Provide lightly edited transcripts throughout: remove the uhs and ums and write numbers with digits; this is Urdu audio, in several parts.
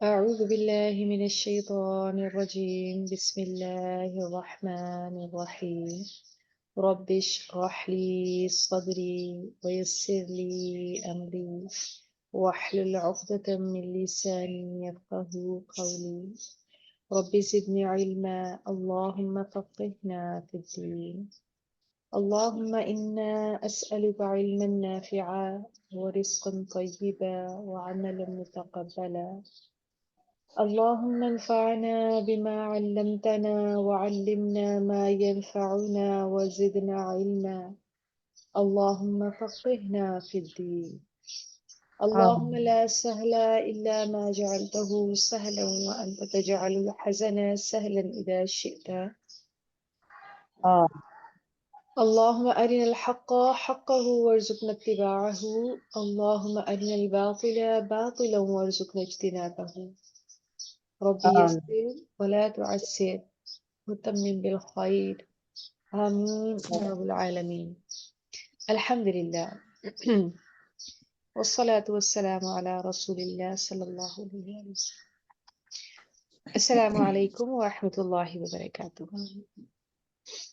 أعوذ بالله من الشيطان الرجيم. بسم الله الرحمن الرحيم. رب اشرح لي صدري ويسر لي أمري واحلل عقدة من لساني يفقه قولي. رب زدني علما، اللهم فقهنا في الدين. اللهم إنا أسألك علما نافعا ورزقا طيبا وعملا متقبلا. اللهم انفعنا بما علمتنا وعلمنا ما ينفعنا وزدنا علما. اللهم فقهنا في الدين. اللهم آمين. لا سهل إلا ما جعلته سهلا وأنت تجعل الحزن سهلا إذا شئت. آمين. اللهم أرنا الحق حقه وارزقنا اتباعه. اللهم أرنا الباطل باطلا وارزقنا اجتنابه. ربي آمين. يسر ولا تعسر وتمم بالخير. آمين يا رب العالمين. الحمد لله. والصلاة والسلام على رسول الله صلى الله عليه وسلم. السلام عليكم ورحمة الله وبركاته.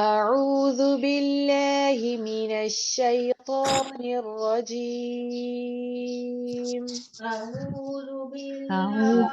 أعوذ بالله من الشيطان الرجيم. أعوذ أعوذ بالله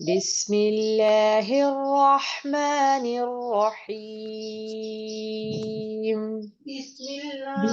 بسم الله الرحمن الرحيم. بسم الله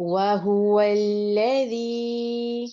وهو الذي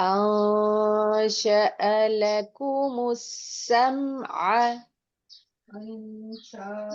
أنشأ لكم السمع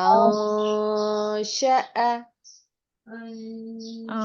أنشأ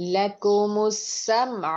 لكم السمع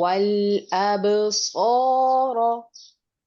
والأبصار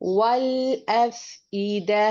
والأفئدة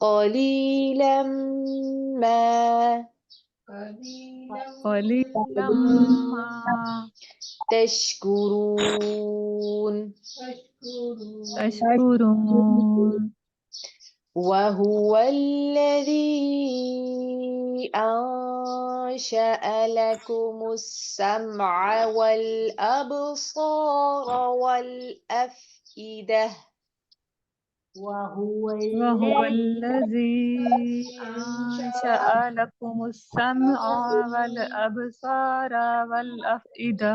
قليلا ما قليلا ما تشكرون. تشكرون وهو الذي أنشأ لكم السمع والأبصار والأفئدة. وهو وهو الذي الذي أنشأ لكم السمع والأبصار والأفئدة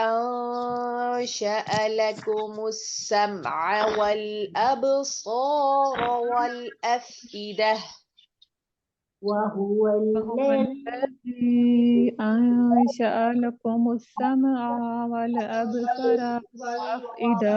أنشأ لكم السمع والأبصار والأفئدة. وهو وهو الذي الذي أنشأ لكم السمع والأبصار والأفئدة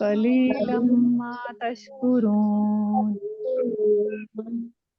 قليلا ما تشكرون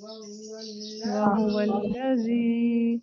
وهو الذي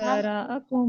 ذرأكم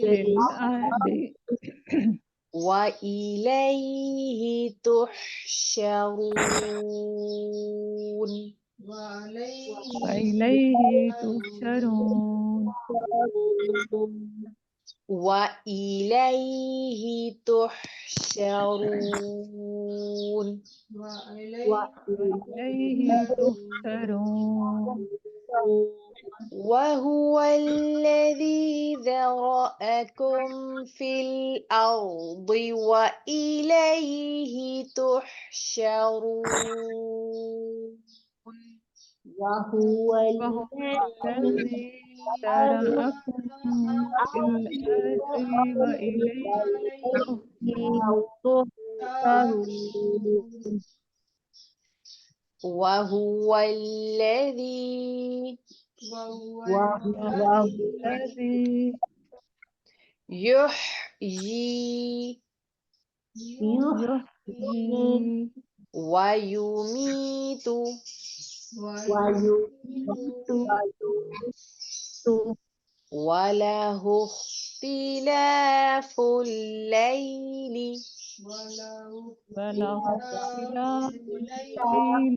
في الأرض وإليه تحشرون. وإليه تحشرون وإليه تحشرون وإليه تحشرون وهو الذي ذرأكم في الأرض وإليه تحشرون وهو وهو الذي ذرأكم في الأرض وإليه تحشرون وهو الذي الذي يحيي يحيي ويميت وله اختلاف الليل وله اختلاف الليل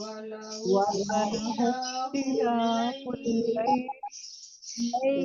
وله اختلاف الليل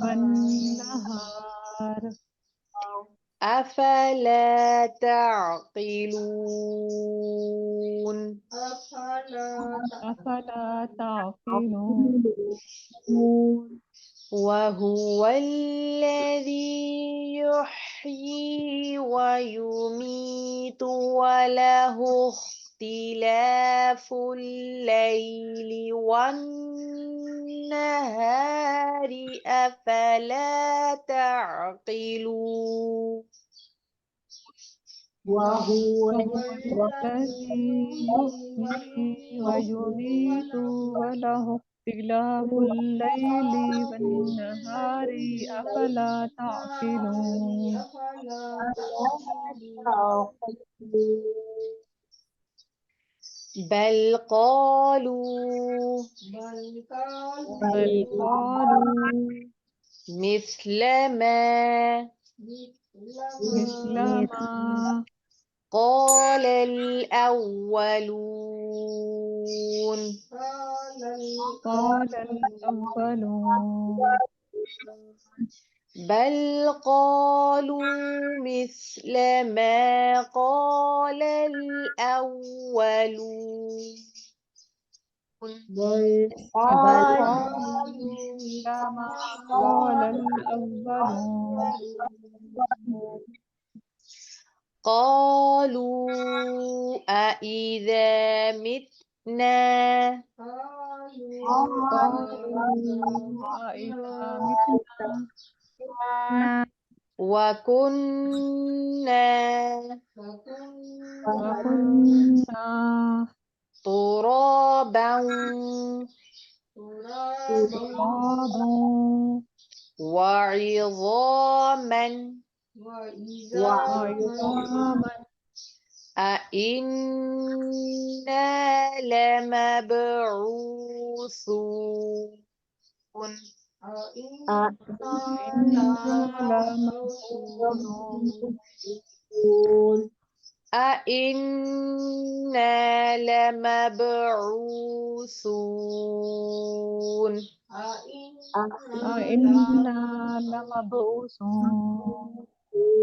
والنهار أفلا تعقلون أفلا تعقلون وهو الذي يحيي ويميت وله اختلاف الليل والنهار أفلا تعقلون وهو الذي يحيي ويميت وله اختلاف الليل والنهار أفلا تعقلون بل قالوا بل قالوا مثل ما مثل ما قال الأولون قال الأولون بل قالوا مثل ما قال الأولون بل قالوا مثل ما قال الأولون قالوا أإذا متنا قالوا أإذا متنا وكنا وكنا ترابا ترابا وعظاما وعظاما أإنا لمبعوثون إنا لمبعوثون أإنا لمبعوثون أإنا لمبعوثون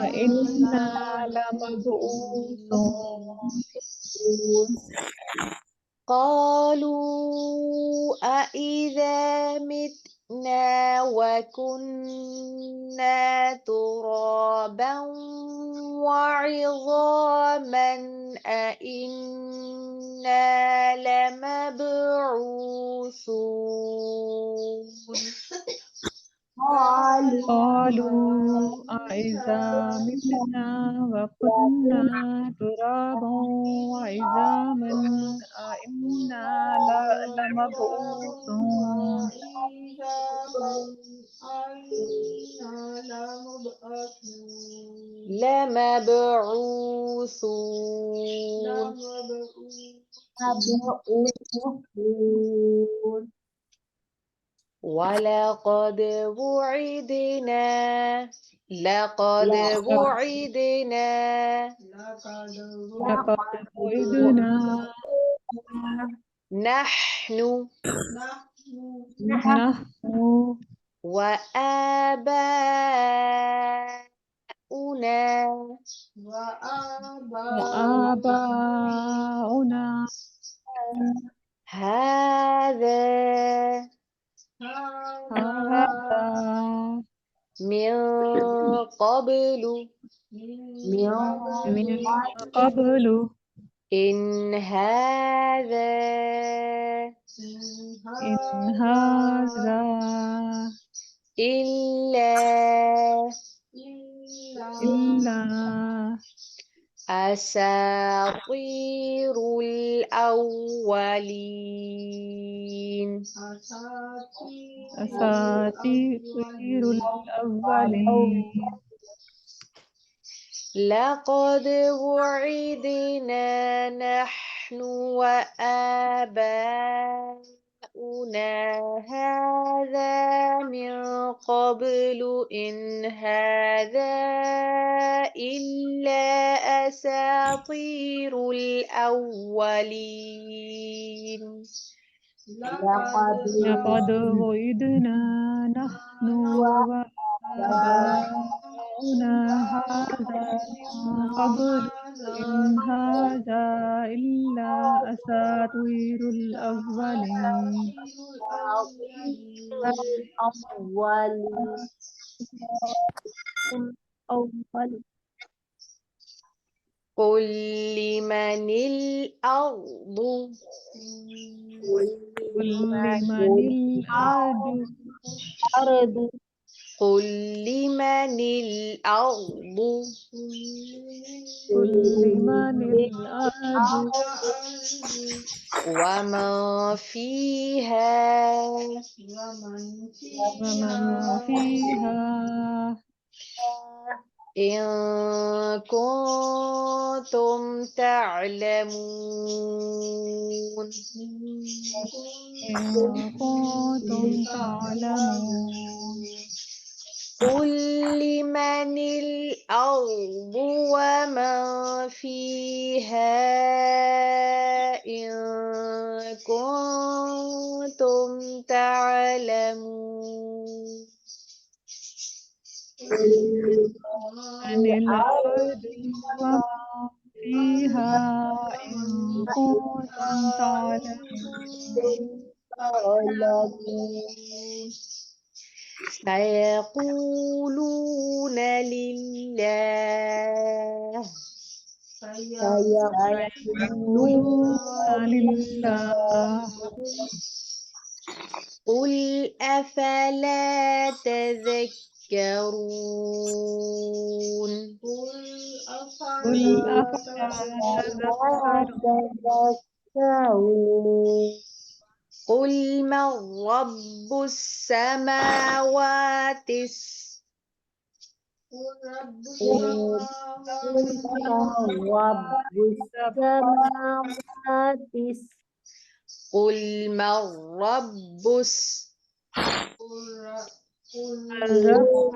أإنا لمبعوثون قالوا أإذا متنا وكنا ترابا وعظاما أإنا لمبعوثون قالوا أإذا متنا وكنا ترابا وعظاما أإنا لمبعوثون لمبعوثون ولقد وعدنا لقد وعدنا لقد وعدنا نحن نحن وآباؤنا وآباؤنا هذا هذا من قبل من قبل إن هذا إن هذا إلا إلا أساطير الأولين أساطير الأولين لقد وعدنا نحن وآباؤنا هذا من قبل إن هذا إلا أساطير الأولين لقد وعدنا نحن وآباؤنا هذا من قبل إن هذا إلا أساطير الأولين قل لمن الأرض قل لمن الأرض قل لمن الأرض قل لمن الأرض ومن فيها ومن فيها إن كنتم تعلمون إن كنتم تعلمون قل لمن الأرض ومن فيها إن كنتم تعلمون عن الأرض وما فيها إن كنتم تعلمون سيقولون لله سيقولون لله قل أفلا تذكرون قل أفلا تذكرون قل من رب السماوات قل من رب الرب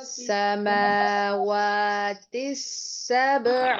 السماوات السبع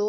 2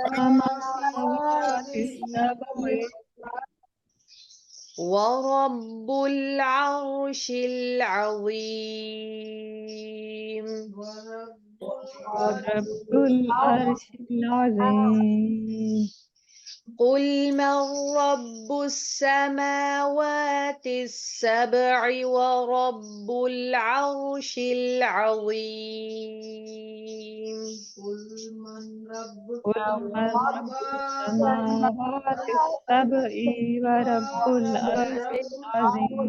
السماوات السبع ورب العرش العظيم ورب العرش العظيم قل من رب السماوات السبع ورب العرش العظيم. قل من رب قل من رب السماوات السماوات السبع ورب العرش العظيم.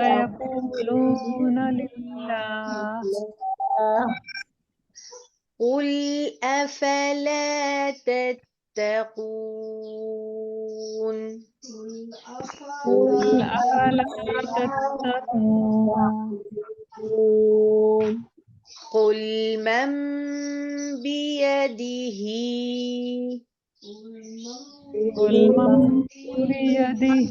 سيقولون لله قل أفلا تتقون. قل أفلا تتقون. قل من بيده قل من بيده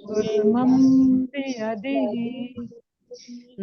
قل من بيده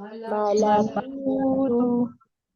ملكوت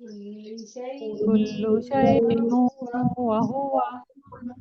كل شيء وهو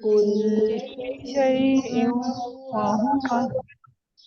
كل شيء وهو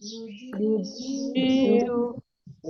يجير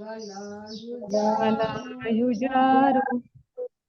ولا يجار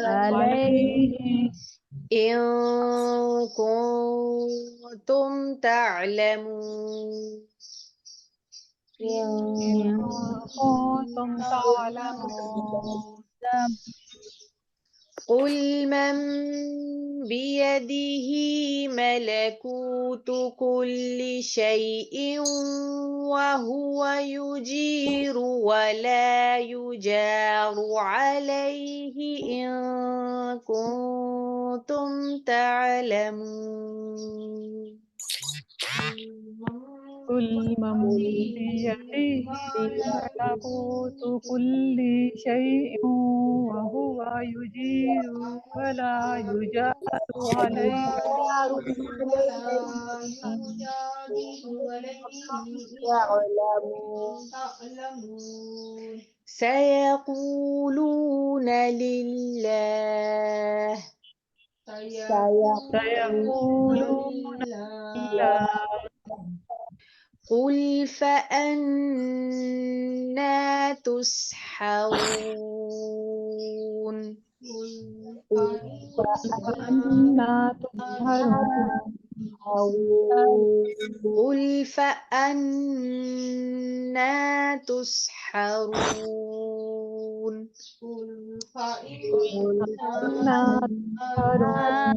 عليه إن كنتم تعلمون. إن كنتم تعلمون. قل من بيده ملكوت كل شيء وهو يجير ولا يجار عليه إن كنتم تعلمون. كل من بيده ملكوت كل شيء وهو يجير ولا يجار عليه سيقولون لله، سيقولون لا. قل فأنا تسحرون. فأنا تسحرون. قل فأنا تسحرون. فأنا تسحرون.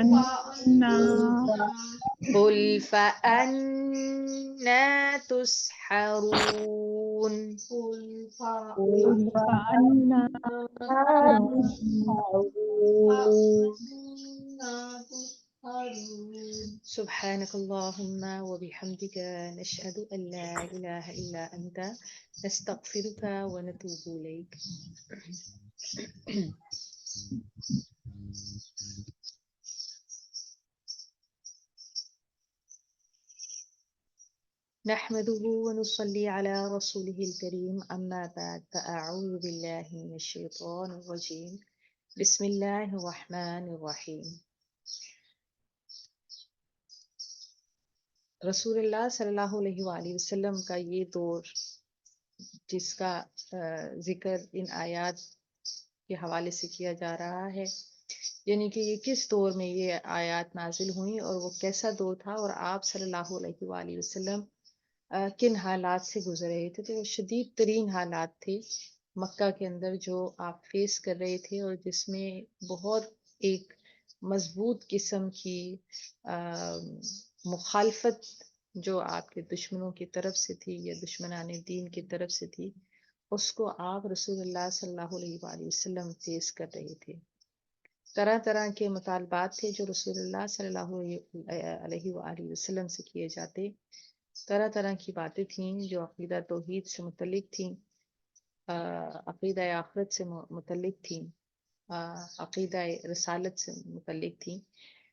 أنا قل فأنا تسحرون. قل فأنا تسحرون. سبحانك اللهم وبحمدك نشهد أن لا إله إلا أنت نستغفرك ونتوب إليك. نحمده ونصلي على رسوله الكريم، أما بعد، فأعوذ بالله من الشيطان الرجيم. بسم الله الرحمن الرحيم. رسول اللہ صلی اللہ علیہ وآلہ وسلم کا یہ دور جس کا ذکر ان آیات کے حوالے سے کیا جا رہا ہے، یعنی کہ یہ کس دور میں یہ آیات نازل ہوئیں اور وہ کیسا دور تھا اور آپ صلی اللہ علیہ وآلہ وسلم کن حالات سے گزر رہے تھے، تو وہ شدید ترین حالات تھے مکہ کے اندر جو آپ فیس کر رہے تھے، اور جس میں بہت ایک مضبوط قسم کی مخالفت جو آپ کے دشمنوں کی طرف سے تھی یا دشمنان دین کی طرف سے تھی، اس کو آپ رسول اللہ صلی اللہ علیہ وآلہ وسلم فیس کر رہے تھے۔ طرح طرح کے مطالبات تھے جو رسول اللہ صلی اللہ علیہ وآلہ وسلم سے کیے جاتے، طرح طرح کی باتیں تھیں جو عقیدہ توحید سے متعلق تھیں، عقیدہ آخرت سے متعلق تھیں، عقیدہ رسالت سے متعلق تھیں،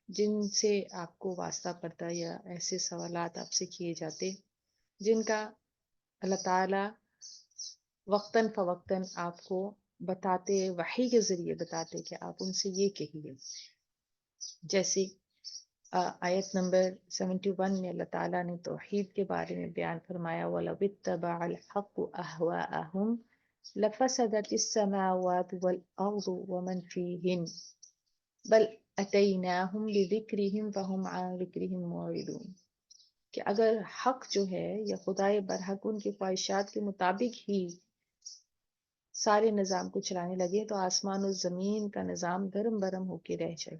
جن سے آپ کو واسطہ پڑتا یا ایسے سوالات آپ سے کیے جاتے جن کا اللہ تعالیٰ وقتاً فوقتاً آپ کو بتاتے، وحی کے ذریعے بتاتے کہ آپ ان سے یہ کہیے۔ جیسے آیت نمبر 71 میں اللہ تعالیٰ نے توحید کے بارے میں بیان فرمایا، وَلَوِ اتَّبَعَ الْحَقُّ أَهْوَاءَهُمْ لَفَسَدَتِ السَّمَاوَاتُ وَالْأَرْضُ وَمَنْ فِيهِنَّ بَلْ أَتَيْنَاهُمْ بِذِكْرِهِمْ فَهُمْ عَنْ ذِكْرِهِمْ مُعْرِضُونَ، کہ اگر حق جو ہے یا خدائے برحق ان کی خواہشات کے مطابق ہی سارے نظام کو چلانے لگے تو آسمان و زمین کا نظام دھرم برم ہو کے رہ جائے،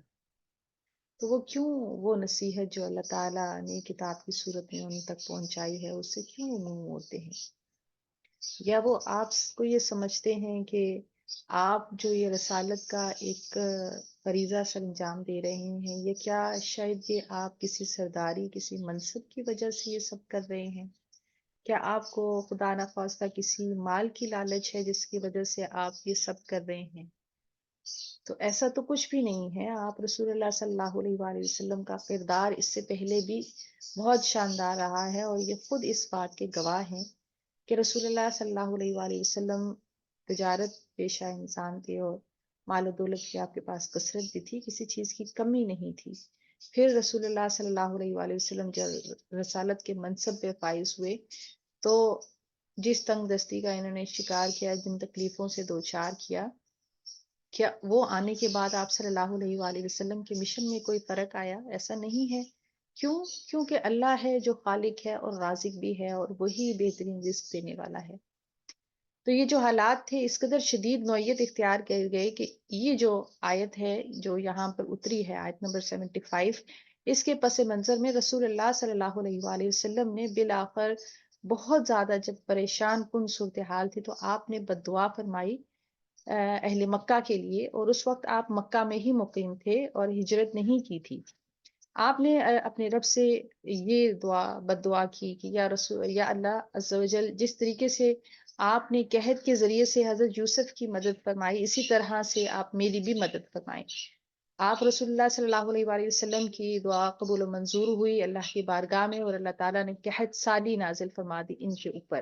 تو وہ کیوں وہ نصیحت جو اللہ تعالیٰ نے کتاب کی صورت میں ان تک پہنچائی ہے اس سے کیوں منہ موڑتے ہیں؟ یا وہ آپ کو یہ سمجھتے ہیں کہ آپ جو یہ رسالت کا ایک فریضہ سر انجام دے رہے ہیں، یا کیا شاید یہ آپ کسی سرداری کسی منصب کی وجہ سے یہ سب کر رہے ہیں؟ کیا آپ کو خدا نخواستہ کسی مال کی لالچ ہے جس کی وجہ سے آپ یہ سب کر رہے ہیں؟ تو ایسا تو کچھ بھی نہیں ہے۔ آپ رسول اللہ صلی اللہ علیہ وآلہ وسلم کا کردار اس سے پہلے بھی بہت شاندار رہا ہے، اور یہ خود اس بات کے گواہ ہیں کہ رسول اللہ صلی اللہ علیہ وآلہ وسلم تجارت پیشہ انسان تھے، اور مال و دولت کی آپ کے پاس کثرت بھی تھی، کسی چیز کی کمی نہیں تھی۔ پھر رسول اللہ صلی اللہ علیہ وآلہ وسلم جب رسالت کے منصب پہ فائز ہوئے تو جس تنگ دستی کا انہوں نے شکار کیا، جن تکلیفوں سے دوچار کیا، کیا وہ آنے کے بعد آپ صلی اللہ علیہ وآلہ وسلم کے مشن میں کوئی فرق آیا؟ ایسا نہیں ہے۔ کیوں؟ کیونکہ اللہ ہے جو خالق ہے اور رازق بھی ہے، اور وہی بہترین رزق دینے والا ہے۔ تو یہ جو حالات تھے اس قدر شدید نوعیت اختیار کر گئے کہ یہ جو آیت ہے جو یہاں پر اتری ہے، آیت نمبر 75، اس کے پس منظر میں رسول اللہ صلی اللہ علیہ وآلہ وسلم نے بالآخر بہت زیادہ جب پریشان کن صورتحال تھی تو آپ نے بد دعا فرمائی اہل مکہ کے لیے، اور اس وقت آپ مکہ میں ہی مقیم تھے اور ہجرت نہیں کی تھی۔ آپ نے اپنے رب سے یہ بد دعا کی کہ یا رسول یا اللہ عز و جل، جس طریقے سے آپ نے قحط کے ذریعے سے حضرت یوسف کی مدد فرمائی، اسی طرح سے آپ میری بھی مدد فرمائیں۔ آپ رسول اللہ صلی اللہ علیہ وآلہ وسلم کی دعا قبول و منظور ہوئی اللہ کی بارگاہ میں، اور اللہ تعالیٰ نے قحط سالی نازل فرما دی ان کے اوپر۔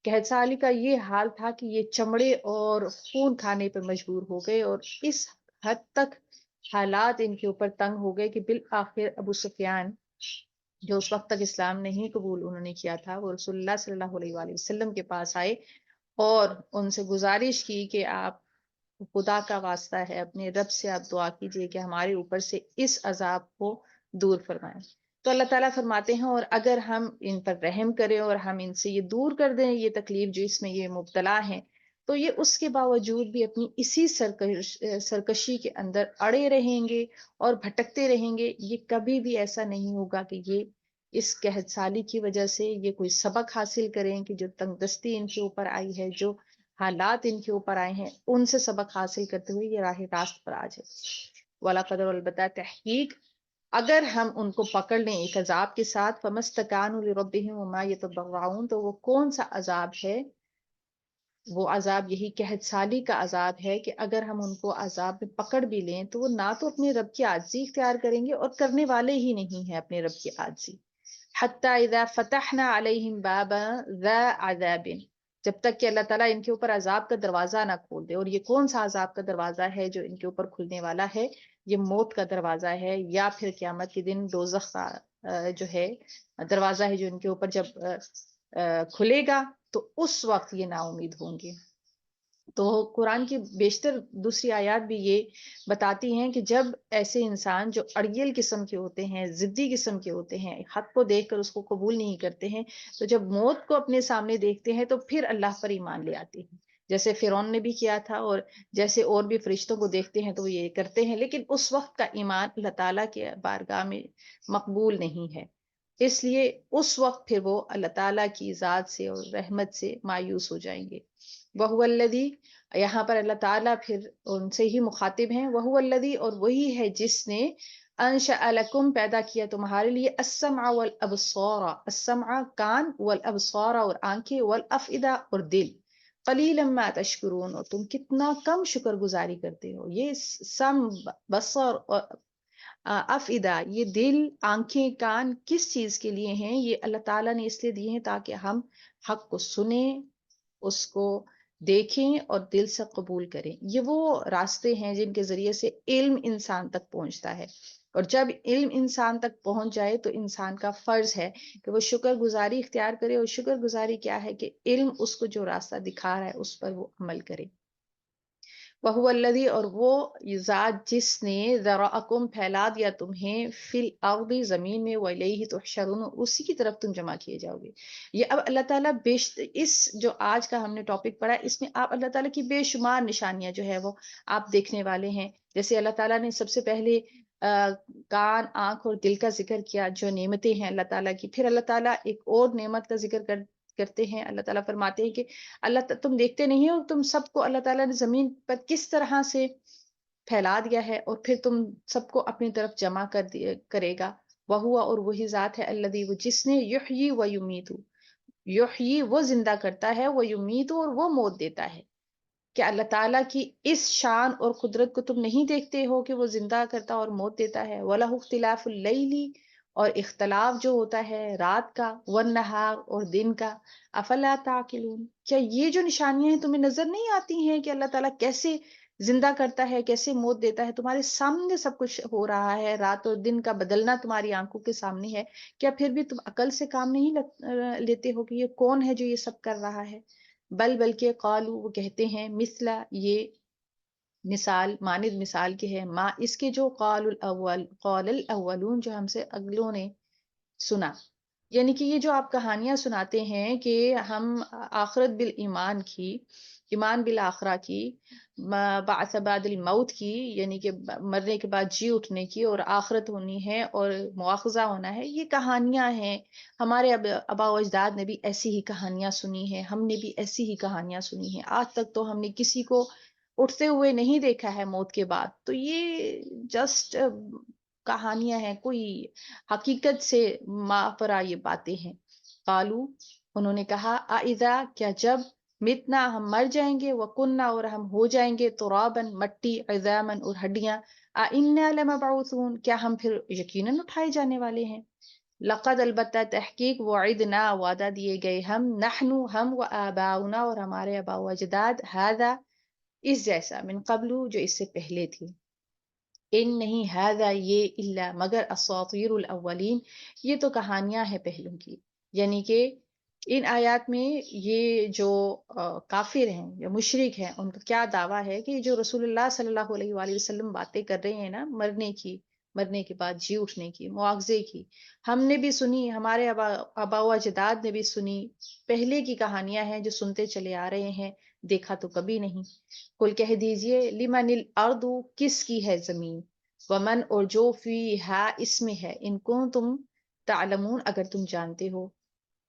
قحط سالی کا یہ حال تھا کہ یہ چمڑے اور خون کھانے پر مجبور ہو گئے، اور اس حد تک حالات ان کے اوپر تنگ ہو گئے کہ بالآخر ابو سفیان جو اس وقت تک اسلام نہیں قبول انہوں نے کیا تھا، وہ رسول اللہ صلی اللہ علیہ وآلہ وسلم کے پاس آئے اور ان سے گزارش کی کہ آپ خدا کا واسطہ ہے، اپنے رب سے آپ دعا کیجئے کہ ہمارے اوپر سے اس عذاب کو دور فرمائیں۔ تو اللہ تعالیٰ فرماتے ہیں اور اگر ہم ان پر رحم کریں اور ہم ان سے یہ دور کر دیں یہ تکلیف جو اس میں یہ مبتلا ہیں، تو یہ اس کے باوجود بھی اپنی اسی سرکشی کے اندر اڑے رہیں گے اور بھٹکتے رہیں گے۔ یہ کبھی بھی ایسا نہیں ہوگا کہ یہ اس قحط سالی کی وجہ سے یہ کوئی سبق حاصل کریں کہ جو تنگ دستی ان کے اوپر آئی ہے، جو حالات ان کے اوپر آئے ہیں، ان سے سبق حاصل کرتے ہوئے یہ راہ راست پر آ جائے۔ والا قدر البتہ تحقیق اگر ہم ان کو پکڑ لیں ایک عذاب کے ساتھ، فَمَسْتَكَانُوا لِرَبِّهِمْ وَمَا يَتَضَرَّعُونَ، تو وہ کون سا عذاب ہے؟ وہ عذاب یہی قحط سالی کا عذاب ہے کہ اگر ہم ان کو عذاب میں پکڑ بھی لیں تو وہ نہ تو اپنے رب کی عاجزی اختیار کریں گے، اور کرنے والے ہی نہیں ہیں اپنے رب کی عاجزی۔ حَتَّى إِذَا فَتَحْنَا عَلَيْهِمْ بَابًا ذَا عَذَابٍ، جب تک کہ اللہ تعالیٰ ان کے اوپر عذاب کا دروازہ نہ کھول دے۔ اور یہ کون سا عذاب کا دروازہ ہے جو ان کے اوپر کھلنے والا ہے؟ یہ موت کا دروازہ ہے، یا پھر قیامت کے دن دوزخ کا جو ہے دروازہ ہے جو ان کے اوپر جب کھلے گا تو اس وقت یہ نا امید ہوں گے. تو قرآن کی بیشتر دوسری آیات بھی یہ بتاتی ہیں کہ جب ایسے انسان جو اڑیل قسم کے ہوتے ہیں، ضدی قسم کے ہوتے ہیں، حق کو دیکھ کر اس کو قبول نہیں کرتے ہیں، تو جب موت کو اپنے سامنے دیکھتے ہیں تو پھر اللہ پر ایمان لے آتے ہیں، جیسے فرعون نے بھی کیا تھا اور جیسے اور بھی فرشتوں کو دیکھتے ہیں تو وہ یہ کرتے ہیں. لیکن اس وقت کا ایمان اللہ تعالیٰ کے بارگاہ میں مقبول نہیں ہے، اس لیے اس وقت پھر وہ اللہ تعالیٰ کی ذات سے اور رحمت سے مایوس ہو جائیں گے. وَهُوَ الَّذِي، یہاں پر اللہ تعالیٰ پھر ان سے ہی مخاطب ہیں. وَهُوَ الَّذِي، اور وہی ہے جس نے انشأ لکم، پیدا کیا تمہارے لیے السمع والابصار، السمع کان، والابصار اور آنکھیں، والافئدہ اور دل. قلیلا ما تشکرون، اور تم کتنا کم شکر گزاری کرتے ہو. یہ سم، بصر اور افئدہ، یہ دل، آنکھیں، کان کس چیز کے لیے ہیں؟ یہ اللہ تعالیٰ نے اس لیے دیے ہیں تاکہ ہم حق کو سنیں، اس کو دیکھیں اور دل سے قبول کریں. یہ وہ راستے ہیں جن کے ذریعے سے علم انسان تک پہنچتا ہے، اور جب علم انسان تک پہنچ جائے تو انسان کا فرض ہے کہ وہ شکر گزاری اختیار کرے. اور شکر گزاری کیا ہے کہ علم اس کو جو راستہ دکھا رہا ہے اس پر وہ عمل کرے. وَهُوَ الَّذِي، اور وہ ذات جس نے ذرأکم، پھیلا دیا تمہیں، فی الارض، زمین میں، وَإِلَيْهِ تُحْشَرُونَ، اسی کی طرف تم جمع کیے جاؤ گے. یہ اب اللہ تعالیٰ اس جو آج کا ہم نے ٹاپک پڑھا، اس میں آپ اللہ تعالیٰ کی بے شمار نشانیاں جو ہے وہ آپ دیکھنے والے ہیں. جیسے اللہ تعالیٰ نے سب سے پہلے کان، آنکھ اور دل کا ذکر کیا جو نعمتیں ہیں اللہ تعالیٰ کی. پھر اللہ تعالیٰ ایک اور نعمت کا ذکر کرتے ہیں. اللہ تعالیٰ فرماتے ہیں کہ تم دیکھتے نہیں ہو تم سب کو اللہ تعالیٰ نے زمین پر کس طرح سے پھیلا دیا ہے، اور پھر تم سب کو اپنی طرف جمع کرے گا. وہوا، اور وہی ذات ہے، الذی، وہ جس نے یحیی و یمیت، یحیی وہ زندہ کرتا ہے، وہ یمیت اور وہ موت دیتا ہے. کیا اللہ تعالیٰ کی اس شان اور قدرت کو تم نہیں دیکھتے ہو کہ وہ زندہ کرتا اور موت دیتا ہے؟ وَلَهُ اخْتِلَافُ اللَّيْلِ، اور اختلاف جو ہوتا ہے رات کا، وَالنَّهَارِ اور دن کا. افلا تعقلون، کیا یہ جو نشانیاں ہیں تمہیں نظر نہیں آتی ہیں کہ اللہ تعالیٰ کیسے زندہ کرتا ہے، کیسے موت دیتا ہے؟ تمہارے سامنے سب کچھ ہو رہا ہے، رات اور دن کا بدلنا تمہاری آنکھوں کے سامنے ہے. کیا پھر بھی تم عقل سے کام نہیں لیتے ہو کہ یہ کون ہے جو یہ سب کر رہا ہے؟ بلکہ قالو، وہ کہتے ہیں، مثلا، یہ مثال، مانند مثال کے ہے، ما، اس کے جو قال الاولون، جو ہم سے اگلوں نے سنا. یعنی کہ یہ جو آپ کہانیاں سناتے ہیں کہ ہم آخرت بالایمان کی، ایمان بالآخرہ کی، بعث بعد الموت کی، یعنی کہ مرنے کے بعد جی اٹھنے کی، اور آخرت ہونی ہے اور مواخذہ ہونا ہے، یہ کہانیاں ہیں. ہمارے آباء و اجداد نے بھی ایسی ہی کہانیاں سنی ہیں، ہم نے بھی ایسی ہی کہانیاں سنی ہیں. آج تک تو ہم نے کسی کو اٹھتے ہوئے نہیں دیکھا ہے موت کے بعد. تو یہ جسٹ کہانیاں ہیں، کوئی حقیقت سے ماپرا یہ باتیں ہیں. قالو، انہوں نے کہا، اذا، کیا جب، متنا، ہم مر جائیں گے، وکننا، اور ہم ہو جائیں گے، ترابن، مٹی، عظامن، اور ہڈیاں، انا لمبعوثون، کیا ہم پھر یقیناً اٹھائے جانے والے ہیں؟ لقد، البتہ، تحقیق، وعدنا، وعدہ دیے گئے ہم، نحنو، ہم، وآباؤنا، اور ہمارے آباء و اجداد، ھذا، اس جیسا، من قبل، جو اس سے پہلے تھی. ان نہیں، ھذا، یہ، الا، مگر، اساطیر الاولین، یہ تو کہانیاں ہیں پہلوں کی. یعنی کہ ان آیات میں یہ جو کافر ہیں یا مشرک ہیں، ان کا کیا دعویٰ ہے کہ جو رسول اللہ صلی اللہ علیہ وآلہ وسلم باتیں کر رہے ہیں نا، مرنے کی، مرنے کے بعد جی اٹھنے کی، مواخذے کی، ہم نے بھی سنی، ہمارے آباء و اجداد نے بھی سنی، پہلے کی کہانیاں ہیں جو سنتے چلے آ رہے ہیں، دیکھا تو کبھی نہیں. قل، کہہ دیجئے، لمن الارض، کس کی ہے زمین، ومن، اور جو، فیہا، اس میں ہے، ان کو تم تعلمون، اگر تم جانتے ہو.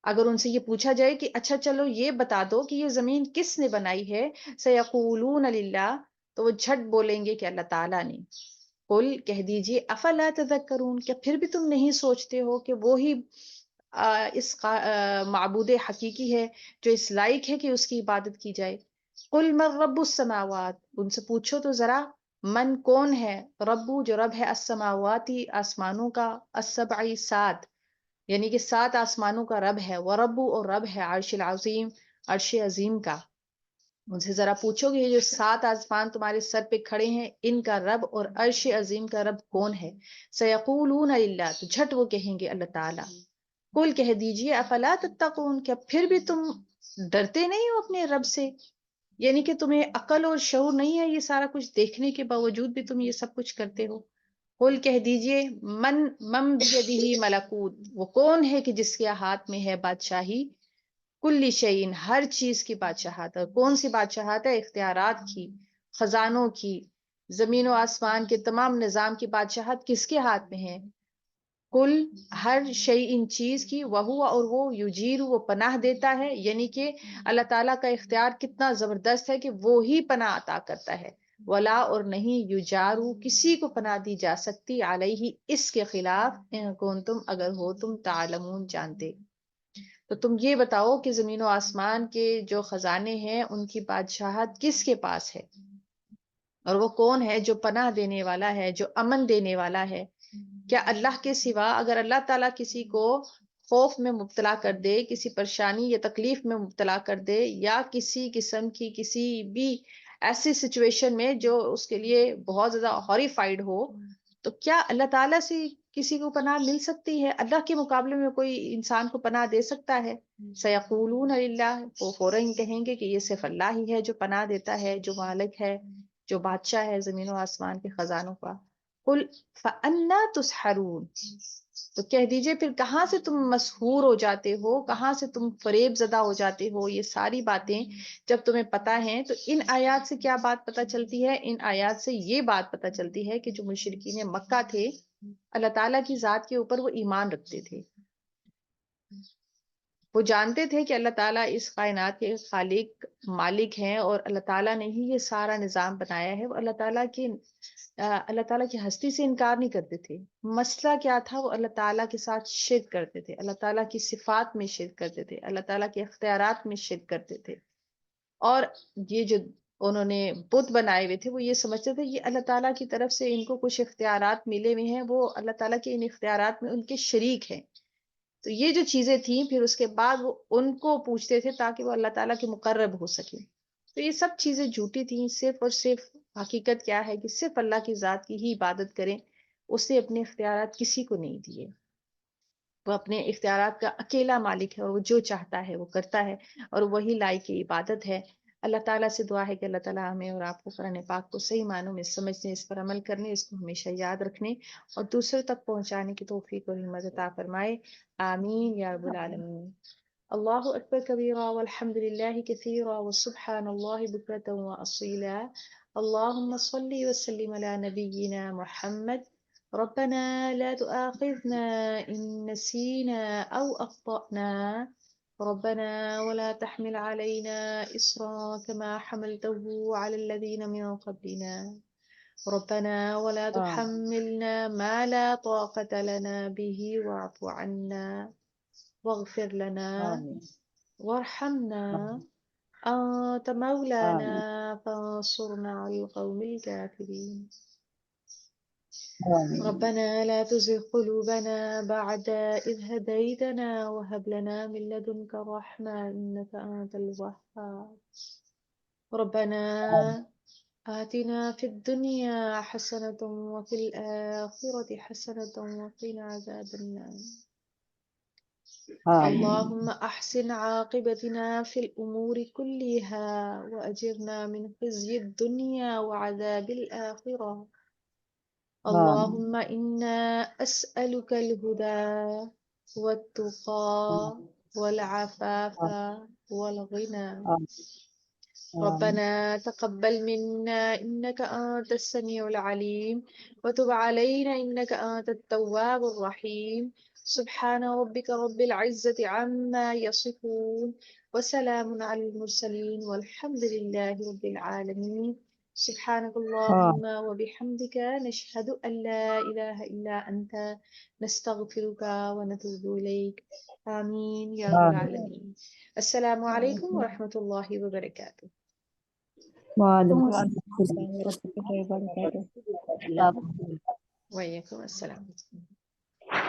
اگر ان سے یہ پوچھا جائے کہ اچھا چلو یہ بتا دو کہ یہ زمین کس نے بنائی ہے، سیقولون للہ، تو وہ جھٹ بولیں گے کہ اللہ تعالیٰ نے. قل، کہہ دیجئے، افلا تذکرون، کیا پھر بھی تم نہیں سوچتے ہو کہ وہی اس معبود حقیقی ہے جو اس لائق ہے کہ اس کی عبادت کی جائے. قل من رب السماوات، ان سے پوچھو تو ذرا، من، کون ہے، ربو، جو رب ہے، السماواتی، آسمانوں کا، السبع، 7، یعنی کہ 7 آسمانوں کا رب ہے، وربو، اور رب ہے، عرش العظیم، عرش عظیم کا. ان سے ذرا پوچھو گے یہ جو 7 آسمان تمہارے سر پہ کھڑے ہیں ان کا رب اور عرش عظیم کا رب کون ہے؟ سیقولون للہ، تو جھٹ وہ کہیں گے اللہ تعالیٰ. قل کہہ دیجئے افلا تتقون، کیا پھر بھی تم ڈرتے نہیں ہو اپنے رب سے؟ یعنی کہ تمہیں عقل اور شعور نہیں ہے یہ سارا کچھ دیکھنے کے باوجود بھی تم یہ سب کچھ کرتے ہو. قل کہہ دیجئے من بیدہ ملکوت، وہ کون ہے کہ جس کے ہاتھ میں ہے بادشاہی، کل شیء، ہر چیز کی بادشاہت. اور کون سی بادشاہت ہے؟ اختیارات کی، خزانوں کی، زمین و آسمان کے تمام نظام کی بادشاہت کس کے ہاتھ میں ہے؟ کل، ہر شیء، ان چیز کی، وہو، اور وہ یجیر، وہ پناہ دیتا ہے. یعنی کہ اللہ تعالیٰ کا اختیار کتنا زبردست ہے کہ وہ ہی پناہ عطا کرتا ہے. ولا، اور نہیں، یجارو، کسی کو پناہ دی جا سکتی، علیہ، اس کے خلاف، ان کنتم، اگر ہو تم تعلمون، جانتے. تو تم یہ بتاؤ کہ زمین و آسمان کے جو خزانے ہیں ان کی بادشاہت کس کے پاس ہے، اور وہ کون ہے جو پناہ دینے والا ہے، جو امن دینے والا ہے؟ کیا اللہ کے سوا اگر اللہ تعالیٰ کسی کو خوف میں مبتلا کر دے، کسی پریشانی یا تکلیف میں مبتلا کر دے، یا کسی قسم کی کسی بھی ایسی سچویشن میں جو اس کے لیے بہت زیادہ ہاریفائڈ ہو، تو کیا اللہ تعالیٰ سے کسی کو پناہ مل سکتی ہے؟ اللہ کے مقابلے میں کوئی انسان کو پناہ دے سکتا ہے؟ سیقولون للہ، وہ فوراً کہیں گے کہ یہ صرف اللہ ہی ہے جو پناہ دیتا ہے، جو مالک ہے، جو بادشاہ ہے زمین و آسمان کے خزانوں کا. قل فأنا تسحرون، تو کہہ دیجئے پھر کہاں سے تم مسحور ہو جاتے ہو، کہاں سے تم فریب زدہ ہو جاتے ہو؟ یہ ساری باتیں جب تمہیں پتہ ہیں تو ان آیات سے کیا بات پتہ چلتی ہے؟ ان آیات سے یہ بات پتہ چلتی ہے کہ جو مشرکین مکہ تھے اللہ تعالیٰ کی ذات کے اوپر وہ ایمان رکھتے تھے، وہ جانتے تھے کہ اللہ تعالیٰ اس کائنات کے خالق مالک ہیں، اور اللہ تعالیٰ نے ہی یہ سارا نظام بنایا ہے. وہ اللہ تعالیٰ کی ہستی سے انکار نہیں کرتے تھے. مسئلہ کیا تھا؟ وہ اللہ تعالیٰ کے ساتھ شرک کرتے تھے، اللہ تعالیٰ کی صفات میں شرک کرتے تھے، اللہ تعالیٰ کے اختیارات میں شرک کرتے تھے. اور یہ جو انہوں نے بت بنائے ہوئے تھے وہ یہ سمجھتے تھے یہ اللہ تعالیٰ کی طرف سے ان کو کچھ اختیارات ملے ہوئے ہیں، وہ اللہ تعالیٰ کے ان اختیارات میں ان کے شریک ہیں. تو یہ جو چیزیں تھیں پھر اس کے بعد وہ ان کو پوچھتے تھے تاکہ وہ اللہ تعالیٰ کے مقرب ہو سکے. تو یہ سب چیزیں جھوٹی تھیں. صرف اور صرف حقیقت کیا ہے کہ صرف اللہ کی ذات کی ہی عبادت کریں. اس نے اپنے اختیارات کسی کو نہیں دیے، وہ اپنے اختیارات کا اکیلا مالک ہے، اور وہ جو چاہتا ہے وہ کرتا ہے، اور وہی لائق عبادت ہے. اللہ تعالیٰ سے دعا ہے کہ اللہ تعالیٰ ہمیں اور آپ کو قرآن پاک کو صحیح معنوں میں سمجھنے، اس پر عمل کرنے، اس کو ہمیشہ یاد رکھنے اور دوسروں تک پہنچانے کی توفیق اور ہمت عطا فرمائے. آمین یا رب العالمین. اللہ اکبر کبیرا والحمد للہ کثیرا وسبحان اللہ بکرۃ واصیلا. اللہم صلی وسلم علی نبینا محمد. ربنا لا تؤاخذنا إن نسينا أو أخطأنا، ربنا ولا تحمل علينا إصرا كما حملته على الذين من قبلنا، ربنا ولا تحملنا ما لا طاقة لنا به واعف عنا واغفر لنا وارحمنا، أنت مولانا فانصرنا على القوم الكافرين. ربنا لا تزغ قلوبنا بعد إذ هديتنا وهب لنا من لدنك رحمة إنك أنت الوهاب. ربنا آتنا في الدنيا حسنة وفي الآخرة حسنة وقنا عذاب النار. اللهم أحسن عاقبتنا في الأمور كلها وأجرنا من خزي الدنيا وعذاب الآخرة. اللهم إنا أسألك الهدى والتقى والعفاف والغنى. ربنا تقبل منا إنك أنت السميع العليم وتب علينا إنك أنت التواب الرحيم. سبحان ربك رب العزة عما يصفون وسلام على المرسلين والحمد لله رب العالمين. سبحانك اللهم وبحمدك نشهد أن لا إله إلا أنت نستغفرك ونتوب إليك. آمين يا رب العالمين. السلام عليكم ورحمة الله وبركاته. وعلیکم السلام ورحمۃ اللہ وبرکاتہ. وعلیکم السلام.